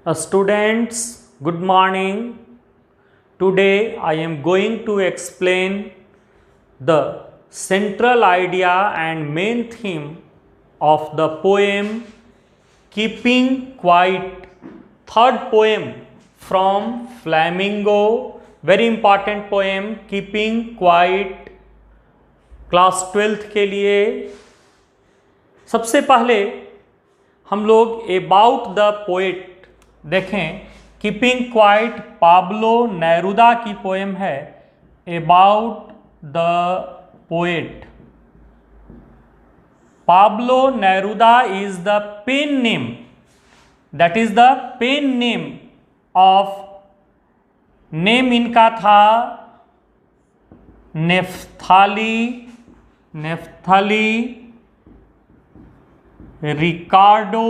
Students, good morning. Today I am going to explain the central idea and main theme of the poem Keeping Quiet, third poem from Flamingo. Very important poem, Keeping Quiet, class 12th के लिए। सबसे पहले हम लोग about the poet देखें। Keeping Quiet Pablo Neruda की poem है। About the poet, Pablo Neruda is the pen name, that is the pen name of, name इनका था Neftali Ricardo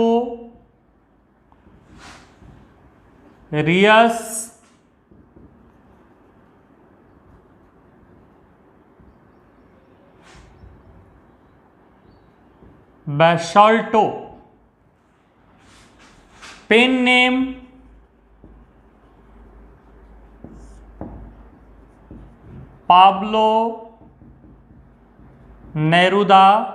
Reyes Basoalto. Pen name Pablo Neruda.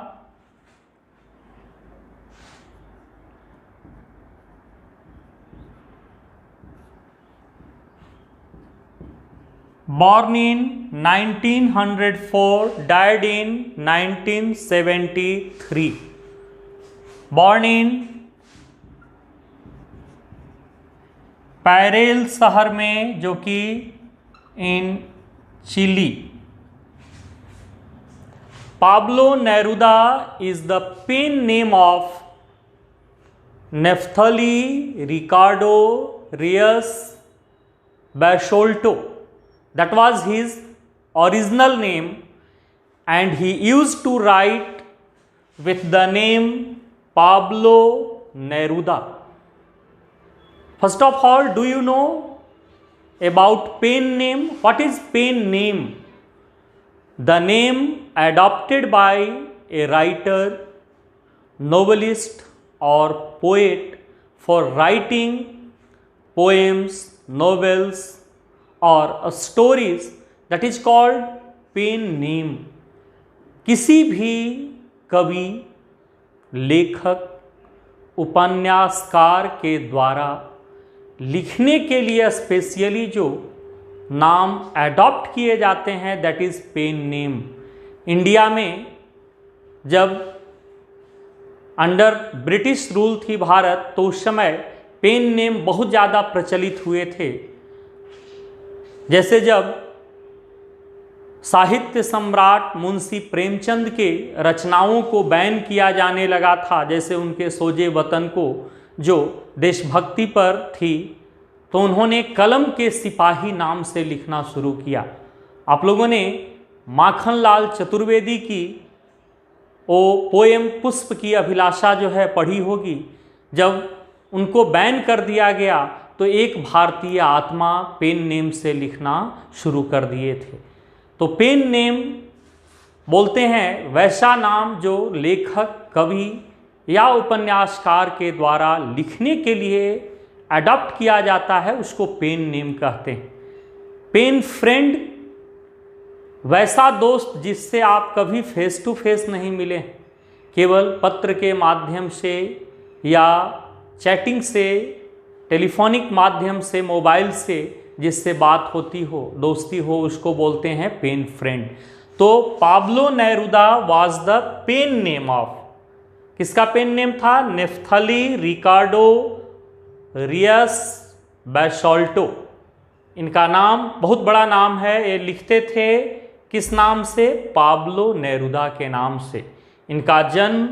Born in 1904, died in 1973. Born in Parral शहर में, जो कि in Chile. Pablo Neruda is the pen name of Neftali Ricardo Reyes Basoalto. That was his original name, and he used to write with the name Pablo Neruda. First of all, do you know about pen name? What is pen name? The name adopted by a writer, novelist or poet for writing poems, novels और stories, that is called pen name. किसी भी कवि, लेखक, उपन्यासकार के द्वारा लिखने के लिए स्पेशली जो नाम एडॉप्ट किए जाते हैं, that is pen name. India में जब अंडर ब्रिटिश रूल थी भारत, तो उस समय पेन नेम बहुत ज़्यादा प्रचलित हुए थे। जैसे जब साहित्य सम्राट मुंशी प्रेमचंद के रचनाओं को बैन किया जाने लगा था, जैसे उनके सोजे वतन को जो देशभक्ति पर थी, तो उन्होंने कलम के सिपाही नाम से लिखना शुरू किया। आप लोगों ने माखनलाल चतुर्वेदी की वो पोएम पुष्प की अभिलाषा जो है पढ़ी होगी। जब उनको बैन कर दिया गया तो एक भारतीय आत्मा पेन नेम से लिखना शुरू कर दिए थे। तो पेन नेम बोलते हैं वैसा नाम जो लेखक, कवि या उपन्यासकार के द्वारा लिखने के लिए अडॉप्ट किया जाता है, उसको पेन नेम कहते हैं। पेन फ्रेंड, वैसा दोस्त जिससे आप कभी फेस टू फेस नहीं मिले, केवल पत्र के माध्यम से या चैटिंग से, टेलीफोनिक माध्यम से, मोबाइल से जिससे बात होती हो, दोस्ती हो, उसको बोलते हैं पेन फ्रेंड। तो Pablo Neruda was the pen name of, किसका पेन नेम था? Neftali Ricardo Reyes बैशोल्टो। इनका नाम बहुत बड़ा नाम है। ये लिखते थे किस नाम से? पाब्लो नेरुदा के नाम से। इनका जन्म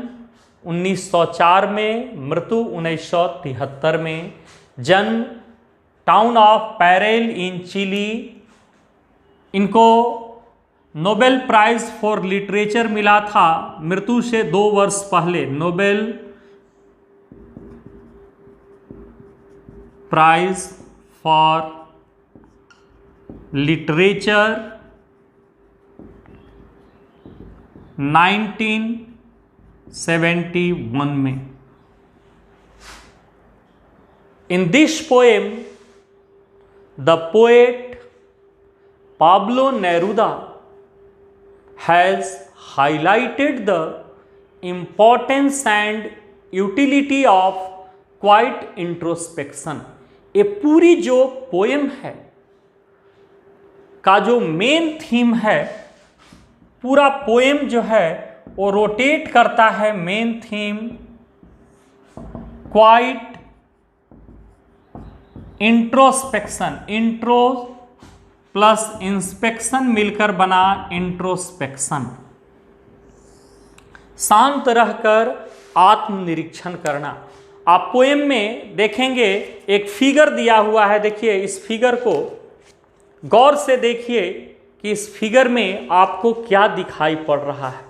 1904 में, मृत्यु 1973 में। जन्म town of Parral in Chile. इनको नोबेल प्राइज फॉर लिटरेचर मिला था मृत्यु से 2 वर्ष पहले। नोबेल प्राइज फॉर लिटरेचर 1971 में। In this poem, the poet Pablo Neruda has highlighted the importance and utility of quiet introspection. ये पूरी जो पोएम है का जो मेन थीम है, पूरा पोएम जो है वो रोटेट करता है main theme quite introspection. Intro plus inspection मिलकर बना इंट्रोस्पेक्शन। शांत रहकर आत्मनिरीक्षण करना। आप पोएम में देखेंगे एक फिगर दिया हुआ है। देखिए इस फिगर को गौर से देखिए कि इस फिगर में आपको क्या दिखाई पड़ रहा है।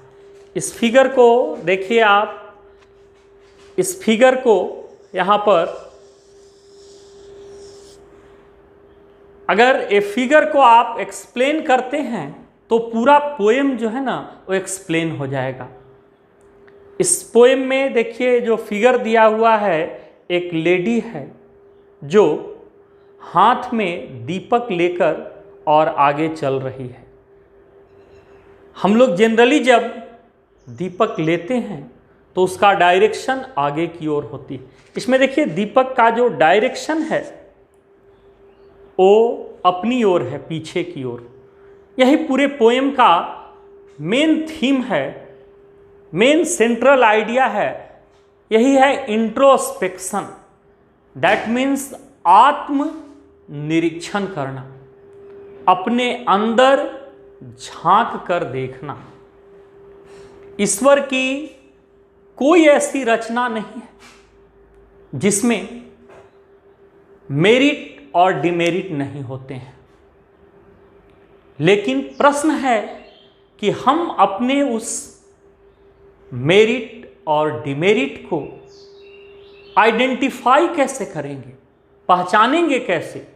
इस फिगर को देखिए आप, इस फिगर को यहाँ पर अगर ये फिगर को आप एक्सप्लेन करते हैं तो पूरा पोएम जो है ना वो एक्सप्लेन हो जाएगा। इस पोएम में देखिए जो फिगर दिया हुआ है, एक लेडी है जो हाथ में दीपक लेकर और आगे चल रही है। हम लोग जनरली जब दीपक लेते हैं तो उसका डायरेक्शन आगे की ओर होती है। इसमें देखिए दीपक का जो डायरेक्शन है वो अपनी ओर है, पीछे की ओर। यही पूरे पोएम का मेन थीम है, मेन सेंट्रल आइडिया है। यही है इंट्रोस्पेक्शन। दैट मीन्स आत्म निरीक्षण करना, अपने अंदर झांक कर देखना। ईश्वर की कोई ऐसी रचना नहीं है जिसमें मेरिट और डिमेरिट नहीं होते हैं, लेकिन प्रश्न है कि हम अपने उस मेरिट और डिमेरिट को आइडेंटिफाई कैसे करेंगे, पहचानेंगे कैसे।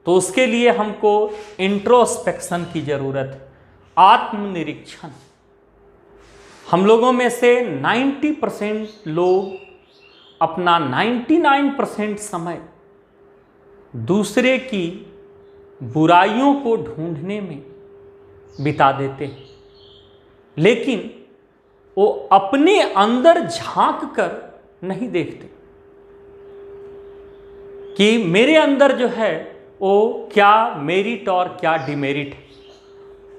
तो उसके लिए हमको इंट्रोस्पेक्शन की जरूरत है, आत्मनिरीक्षण। हम लोगों में से 90% लोग अपना 99% समय दूसरे की बुराइयों को ढूंढने में बिता देते हैं, लेकिन वो अपने अंदर झांक कर नहीं देखते कि मेरे अंदर जो है वो क्या मेरिट और क्या डिमेरिट है।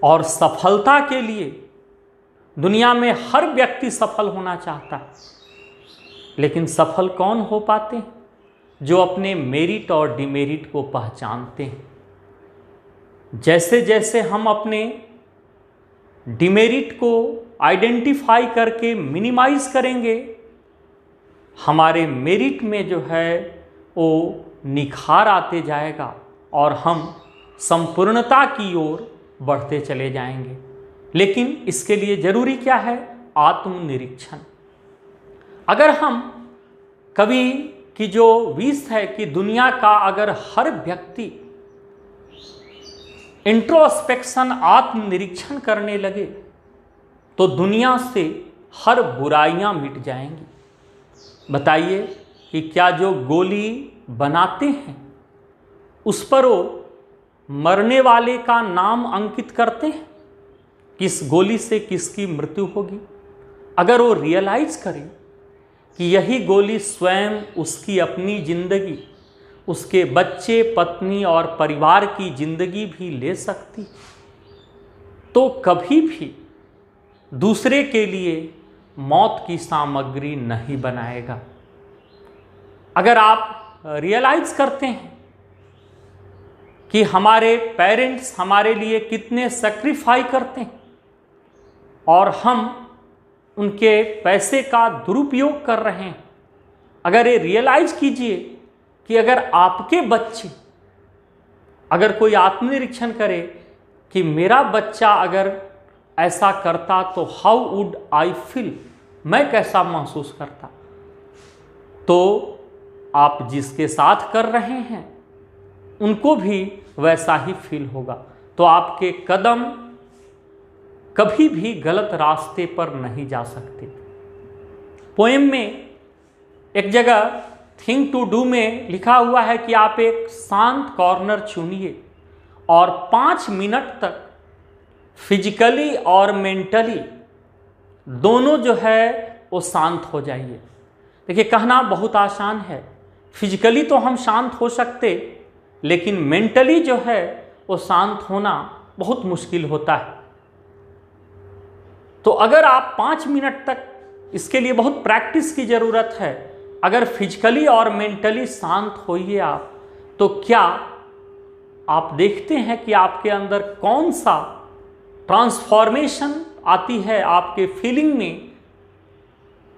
और सफलता के लिए दुनिया में हर व्यक्ति सफल होना चाहता है, लेकिन सफल कौन हो पाते हैं? जो अपने मेरिट और डिमेरिट को पहचानते हैं। जैसे जैसे हम अपने डिमेरिट को आइडेंटिफाई करके मिनिमाइज करेंगे, हमारे मेरिट में जो है वो निखार आते जाएगा और हम संपूर्णता की ओर बढ़ते चले जाएंगे। लेकिन इसके लिए जरूरी क्या है? आत्मनिरीक्षण। अगर हम कभी की जो विश है कि दुनिया का अगर हर व्यक्ति इंट्रोस्पेक्शन आत्मनिरीक्षण करने लगे तो दुनिया से हर बुराइयां मिट जाएंगी। बताइए कि क्या जो गोली बनाते हैं उस पर वो मरने वाले का नाम अंकित करते हैं, किस गोली से किसकी मृत्यु होगी? अगर वो रियलाइज करें कि यही गोली स्वयं उसकी अपनी जिंदगी, उसके बच्चे, पत्नी और परिवार की जिंदगी भी ले सकती, तो कभी भी दूसरे के लिए मौत की सामग्री नहीं बनाएगा। अगर आप रियलाइज करते हैं कि हमारे पेरेंट्स हमारे लिए कितने सेक्रीफाई करते हैं और हम उनके पैसे का दुरुपयोग कर रहे हैं, अगर ये रियलाइज कीजिए कि अगर आपके बच्चे, अगर कोई आत्मनिरीक्षण करे कि मेरा बच्चा अगर ऐसा करता तो हाउ वुड आई फील, मैं कैसा महसूस करता, तो आप जिसके साथ कर रहे हैं उनको भी वैसा ही फील होगा। तो आपके कदम कभी भी गलत रास्ते पर नहीं जा सकते। पोएम में एक जगह थिंग टू डू में लिखा हुआ है कि आप एक शांत कॉर्नर चुनिए और 5 मिनट तक फिजिकली और मेंटली दोनों जो है वो शांत हो जाइए। देखिए, कहना बहुत आसान है, फिजिकली तो हम शांत हो सकते, लेकिन मेंटली जो है वो शांत होना बहुत मुश्किल होता है। तो अगर आप 5 मिनट तक, इसके लिए बहुत प्रैक्टिस की ज़रूरत है, अगर फिजिकली और मेंटली शांत होइए आप, तो क्या आप देखते हैं कि आपके अंदर कौन सा ट्रांसफॉर्मेशन आती है, आपके फीलिंग में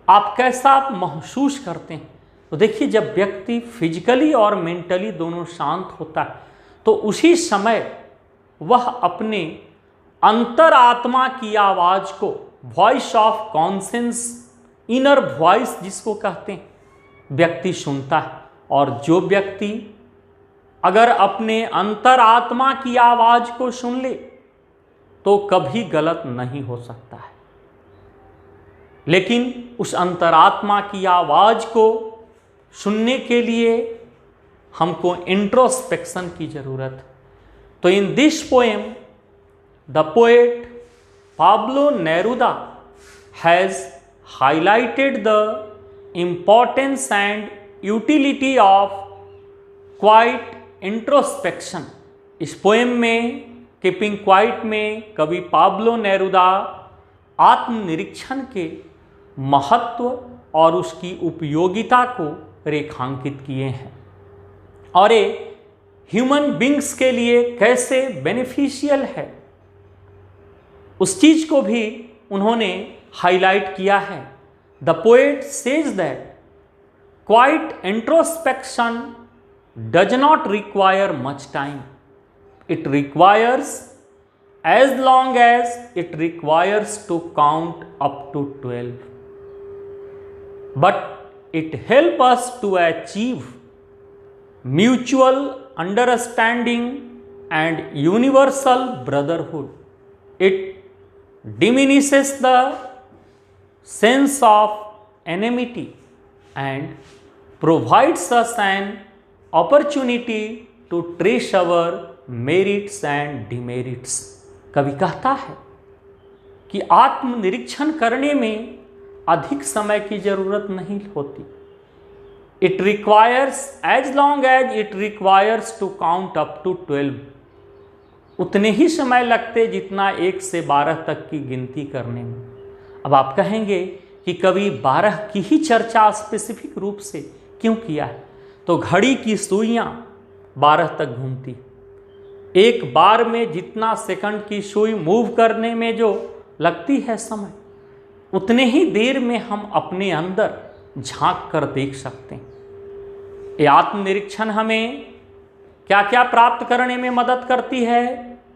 आप कैसा महसूस करते हैं। तो देखिए, जब व्यक्ति फिजिकली और मेंटली दोनों शांत होता है तो उसी समय वह अपने अंतरात्मा की आवाज़ को, voice of conscious, inner voice जिसको कहते हैं, व्यक्ति सुनता है। और जो व्यक्ति अगर अपने अंतरात्मा की आवाज़ को सुन ले तो कभी गलत नहीं हो सकता है। लेकिन उस अंतरात्मा की आवाज़ को सुनने के लिए हमको इंट्रोस्पेक्शन की ज़रूरत है। तो in this poem the poet Pablo Neruda has highlighted the importance and utility of quiet introspection। इस पोएम में कीपिंग क्वाइट में कवि पाब्लो नेरुदा आत्मनिरीक्षण के महत्व और उसकी उपयोगिता को रेखांकित किए हैं और ये ह्यूमन बींग्स के लिए कैसे बेनिफिशियल है उस चीज़ को भी उन्होंने हाईलाइट किया है। The poet says that quite introspection does not require much time, it requires as long as it requires to count up to 12, but it helps us to achieve mutual understanding and universal brotherhood. It diminishes the sense of enmity and provides us an opportunity to trace our merits and demerits। कवि कहता है कि आत्मनिरीक्षण करने में अधिक समय की जरूरत नहीं होती। It requires as long as it requires to count up to 12, उतने ही समय लगते जितना 1 से 12 तक की गिनती करने में। अब आप कहेंगे कि कवि 12 की ही चर्चा स्पेसिफिक रूप से क्यों किया है? तो घड़ी की सुइयां 12 तक घूमती, एक बार में जितना सेकंड की सुई मूव करने में जो लगती है समय, उतने ही देर में हम अपने अंदर झांक कर देख सकते हैं। ये आत्मनिरीक्षण हमें क्या क्या प्राप्त करने में मदद करती है?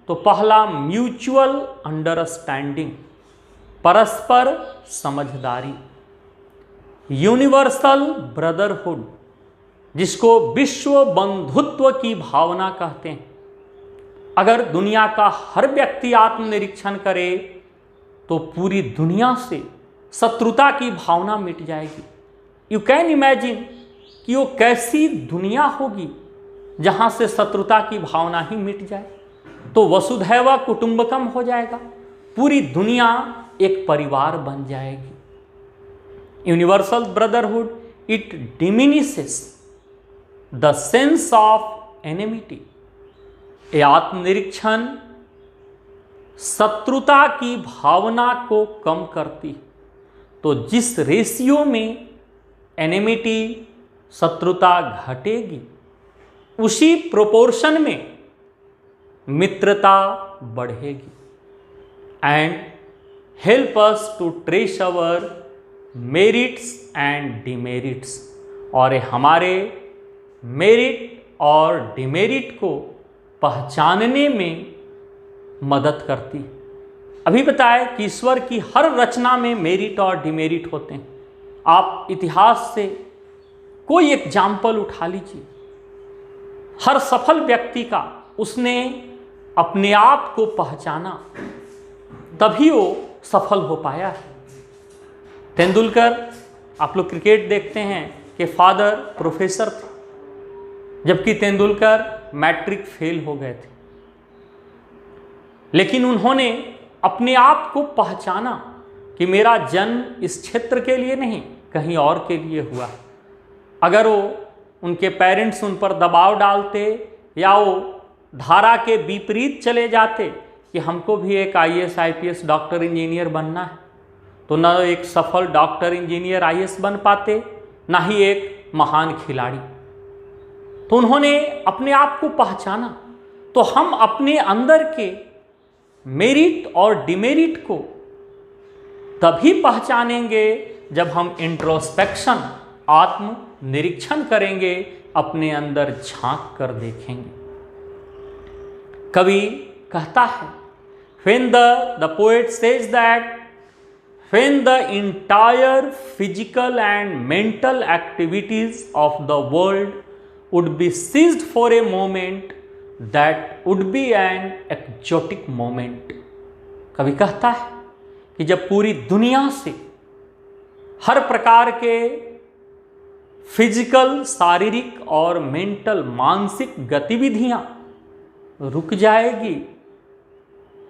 तो पहला, म्यूचुअल अंडरस्टैंडिंग, परस्पर समझदारी, यूनिवर्सल ब्रदरहुड जिसको विश्व बंधुत्व की भावना कहते हैं। अगर दुनिया का हर व्यक्ति आत्मनिरीक्षण करे तो पूरी दुनिया से शत्रुता की भावना मिट जाएगी। यू कैन इमेजिन कि वो कैसी दुनिया होगी जहाँ से शत्रुता की भावना ही मिट जाए। तो वसुधैव कुटुंबकम हो जाएगा, पूरी दुनिया एक परिवार बन जाएगी। Universal brotherhood it diminishes the sense of enmity. ये आत्मनिरीक्षण शत्रुता की भावना को कम करती। तो जिस रेशियो में एनिमिटी, शत्रुता घटेगी, उसी प्रोपोर्शन में मित्रता बढ़ेगी। And help us to trace our merits and demerits, और हमारे मेरिट और डिमेरिट को पहचानने में मदद करती। अभी बताए कि ईश्वर की हर रचना में मेरिट और डिमेरिट होते हैं। आप इतिहास से कोई एग्जाम्पल उठा लीजिए, हर सफल व्यक्ति का उसने अपने आप को पहचाना, तभी वो सफल हो पाया है। तेंदुलकर, आप लोग क्रिकेट देखते हैं के फादर प्रोफेसर थे, जबकि तेंदुलकर मैट्रिक फेल हो गए थे। लेकिन उन्होंने अपने आप को पहचाना कि मेरा जन्म इस क्षेत्र के लिए नहीं, कहीं और के लिए हुआ। अगर वो उनके पेरेंट्स उन पर दबाव डालते या वो धारा के विपरीत चले जाते कि हमको भी एक IAS IPS डॉक्टर इंजीनियर बनना है, तो न एक सफल डॉक्टर इंजीनियर IAS बन पाते, ना ही एक महान खिलाड़ी। तो उन्होंने अपने आप को पहचाना। तो हम अपने अंदर के मेरिट और डिमेरिट को तभी पहचानेंगे जब हम इंट्रोस्पेक्शन, आत्म निरीक्षण करेंगे, अपने अंदर झांक कर देखेंगे। कवि कहता है, when the poet says that when the entire physical and mental activities of the world would be seized for a moment, that would be an exotic moment। कवि कहता है कि जब पूरी दुनिया से हर प्रकार के फिजिकल, शारीरिक और मेंटल, मानसिक गतिविधियां रुक जाएगी,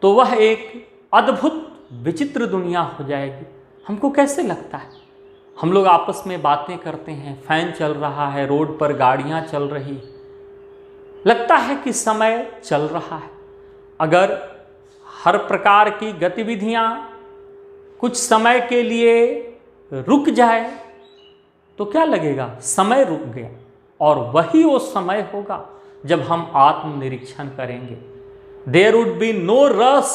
तो वह एक अद्भुत विचित्र दुनिया हो जाएगी। हमको कैसे लगता है? हम लोग आपस में बातें करते हैं, फैन चल रहा है, रोड पर गाड़ियां चल रही, लगता है कि समय चल रहा है। अगर हर प्रकार की गतिविधियां कुछ समय के लिए रुक जाए तो क्या लगेगा? समय रुक गया। और वही वो समय होगा जब हम आत्मनिरीक्षण करेंगे। There would be no rush,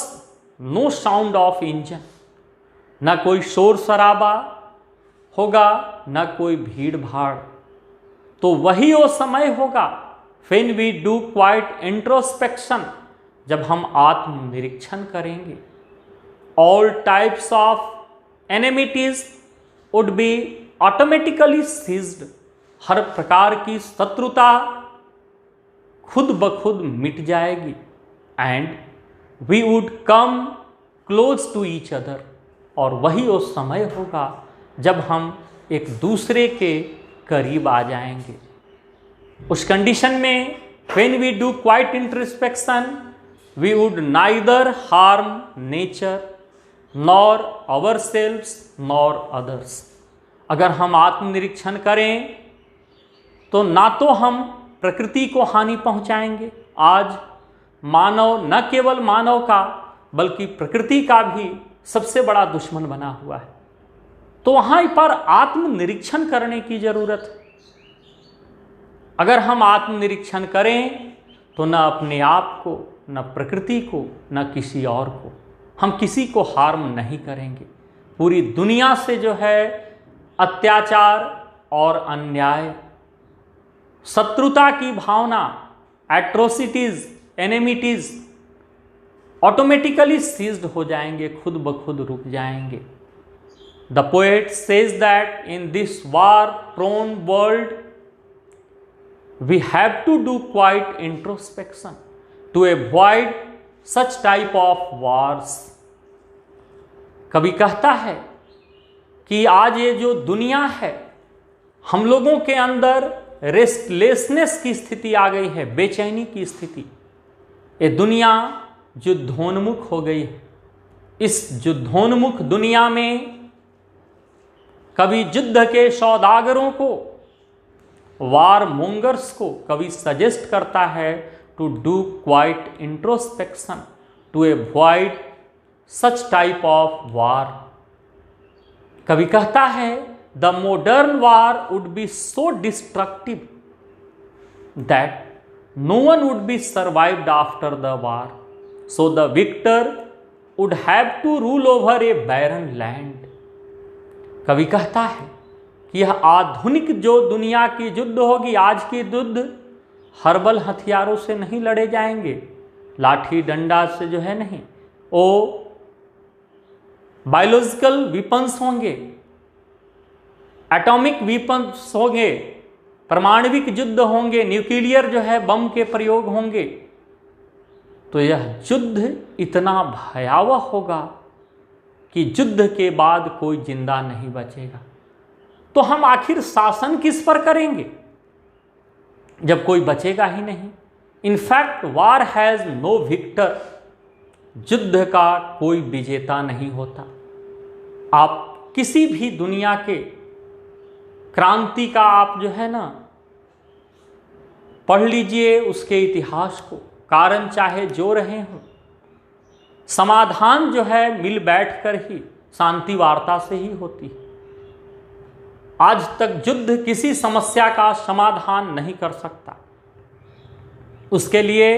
no sound of engine, ना कोई शोर शराबा होगा, ना कोई भीड़ भाड़। तो वही वो समय होगा when we do quiet introspection, जब हम आत्मनिरीक्षण करेंगे। all types of enmities would be automatically ceased, हर प्रकार की शत्रुता खुद ब खुद मिट जाएगी। and we would come close to each other, और वही वो समय होगा जब हम एक दूसरे के करीब आ जाएंगे। उस कंडीशन में when we do quiet introspection, we would neither harm nature nor ourselves nor others। अगर हम आत्मनिरीक्षण करें तो ना तो हम प्रकृति को हानि पहुंचाएंगे। आज मानव न केवल मानव का बल्कि प्रकृति का भी सबसे बड़ा दुश्मन बना हुआ है। तो वहां पर आत्मनिरीक्षण करने की जरूरत है। अगर हम आत्मनिरीक्षण करें तो न अपने आप को, न प्रकृति को, न किसी और को, हम किसी को हार्म नहीं करेंगे। पूरी दुनिया से जो है अत्याचार और अन्याय, शत्रुता की भावना, एट्रोसिटीज, एनेमिटीज ऑटोमेटिकली सीज्ड हो जाएंगे, खुद ब खुद रुक जाएंगे। The poet says that in this war prone world we have to do quiet introspection to avoid such type of wars। कवि कहता है कि आज ये जो दुनिया है, हम लोगों के अंदर रेस्टलेसनेस की स्थिति आ गई है, बेचैनी की स्थिति। ये दुनिया युद्धोन्मुख हो गई है। इस युद्धोन्मुख दुनिया में कवि युद्ध के सौदागरों को, वार मोंगर्स को कवि सजेस्ट करता है to do quite introspection to avoid such type of war. कवि कहता है the modern war would be so destructive that no one would be survived after the war, so the victor would have to rule over a barren land. कवि कहता है कि यह आधुनिक जो दुनिया की युद्ध होगी, आज की युद्ध हर्बल हथियारों से नहीं लड़े जाएंगे, लाठी डंडा से जो है नहीं, वो बायोलॉजिकल वीपन्स होंगे, एटॉमिक वीपन्स होंगे, परमाणविक युद्ध होंगे, न्यूक्लियर जो है बम के प्रयोग होंगे। तो यह युद्ध इतना भयावह होगा कि युद्ध के बाद कोई जिंदा नहीं बचेगा। तो हम आखिर शासन किस पर करेंगे जब कोई बचेगा ही नहीं। In fact war has no victor, युद्ध का कोई विजेता नहीं होता। आप किसी भी दुनिया के क्रांति का आप जो है ना पढ़ लीजिए उसके इतिहास को, कारण चाहे जो रहे हों, समाधान जो है मिल बैठ कर ही शांति वार्ता से ही होती है। आज तक युद्ध किसी समस्या का समाधान नहीं कर सकता उसके लिए,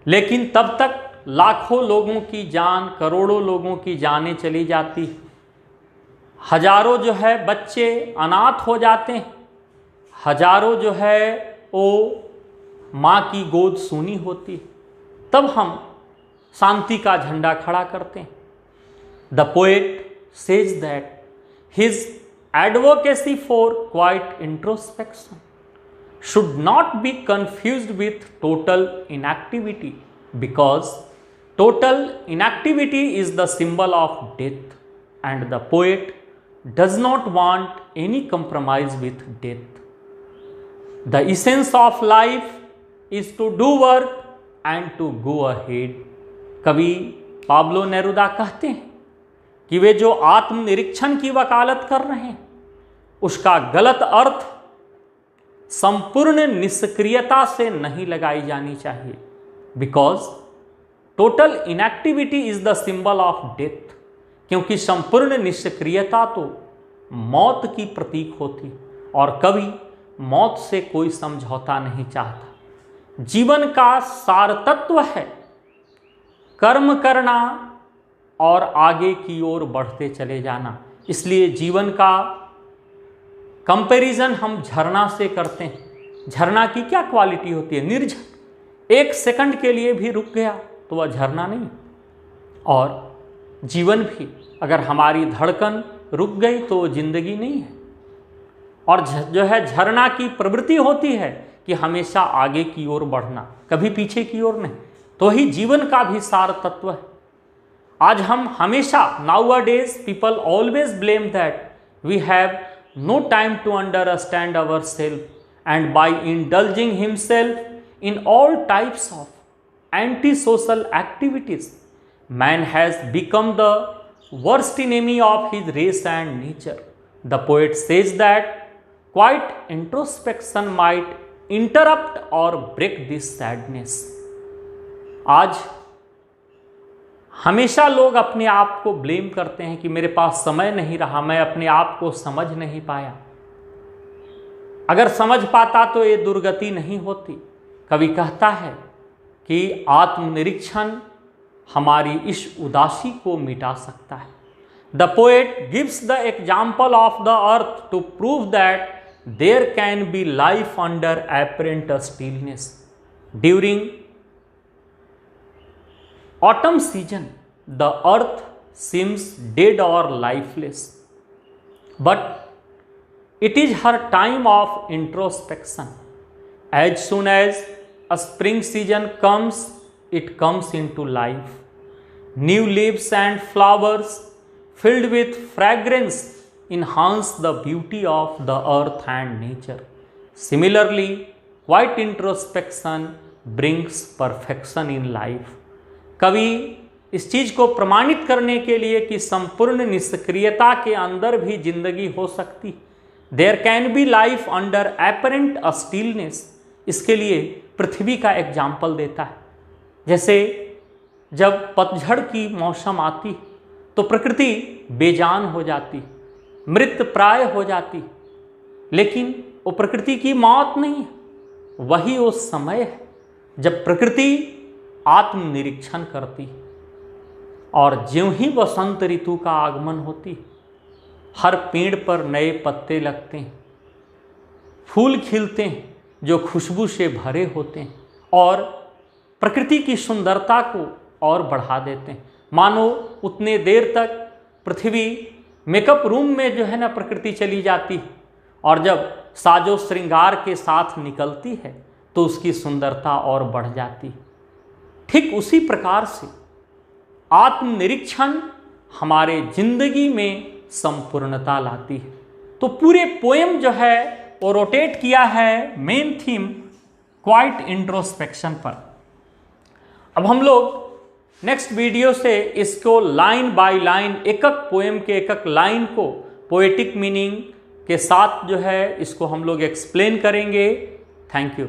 लेकिन तब तक लाखों लोगों की जान, करोड़ों लोगों की जानें चली जाती है, हजारों जो है बच्चे अनाथ हो जाते हैं, हजारों जो है वो माँ की गोद सूनी होती है, तब हम शांति का झंडा खड़ा करते हैं। The poet says that his advocacy for quiet introspection should not be confused with total inactivity, because total inactivity is the symbol of death, and the poet does not want any compromise with death. The essence of life is to do work and to go ahead. कवि Pablo Neruda कहते हैं कि वे जो आत्मनिरीक्षण की वकालत कर रहे हैं उसका गलत अर्थ संपूर्ण निष्क्रियता से नहीं लगाई जानी चाहिए, because total inactivity is the symbol of death, क्योंकि संपूर्ण निष्क्रियता तो मौत की प्रतीक होती और कभी मौत से कोई समझौता नहीं चाहता। जीवन का सार तत्व है कर्म करना और आगे की ओर बढ़ते चले जाना। इसलिए जीवन का कंपैरिजन हम झरना से करते हैं। झरना की क्या क्वालिटी होती है? निर्झर। एक सेकंड के लिए भी रुक गया तो वह झरना नहीं। और जीवन भी अगर हमारी धड़कन रुक गई तो वो जिंदगी नहीं है। और जो है झरना की प्रवृत्ति होती है कि हमेशा आगे की ओर बढ़ना, कभी पीछे की ओर नहीं। तो ही जीवन का भी सार तत्व है। आज हम हमेशा nowadays people always blame that we have no time to understand ourselves, and by indulging himself in all types of antisocial activities, man has become the worst enemy of his race and nature. The poet says that quiet introspection might interrupt or break this sadness. आज हमेशा लोग अपने आप को blame करते हैं कि मेरे पास समय नहीं रहा, मैं अपने आप को समझ नहीं पाया। अगर समझ पाता तो ये दुर्गति नहीं होती। कवि कहता है कि आत्मनिरीक्षण हमारी इस उदासी को मिटा सकता है। The poet gives the example of the earth to prove that there can be life under apparent stillness. During autumn season, the earth seems dead or lifeless, but it is her time of introspection. As soon as a spring season comes, it comes into life. New leaves and flowers filled with fragrance enhance the beauty of the earth and nature. Similarly, quiet introspection brings perfection in life. कवि इस चीज को प्रमाणित करने के लिए कि संपूर्ण निष्क्रियता के अंदर भी जिंदगी हो सकती, there can be life under apparent stillness, इसके लिए पृथ्वी का एग्जाम्पल देता है। जैसे जब पतझड़ की मौसम आती तो प्रकृति बेजान हो जाती, मृत प्राय हो जाती, लेकिन वो प्रकृति की मौत नहीं है। वही वो समय है जब प्रकृति आत्मनिरीक्षण करती और ज्यों ही वसंत ऋतु का आगमन होती, हर पेड़ पर नए पत्ते लगते हैं, फूल खिलते हैं जो खुशबू से भरे होते हैं और प्रकृति की सुंदरता को और बढ़ा देते हैं। मानो उतने देर तक पृथ्वी मेकअप रूम में जो है ना प्रकृति चली जाती है और जब साजो श्रृंगार के साथ निकलती है तो उसकी सुंदरता और बढ़ जाती है। ठीक उसी प्रकार से आत्मनिरीक्षण हमारे जिंदगी में संपूर्णता लाती है। तो पूरे पोएम जो है वो रोटेट किया है मेन थीम क्वाइट इंट्रोस्पेक्शन पर। अब हम लोग नेक्स्ट वीडियो से इसको लाइन बाय लाइन, एक एक पोएम के एक एक लाइन को पोएटिक मीनिंग के साथ जो है इसको हम लोग एक्सप्लेन करेंगे। Thank you.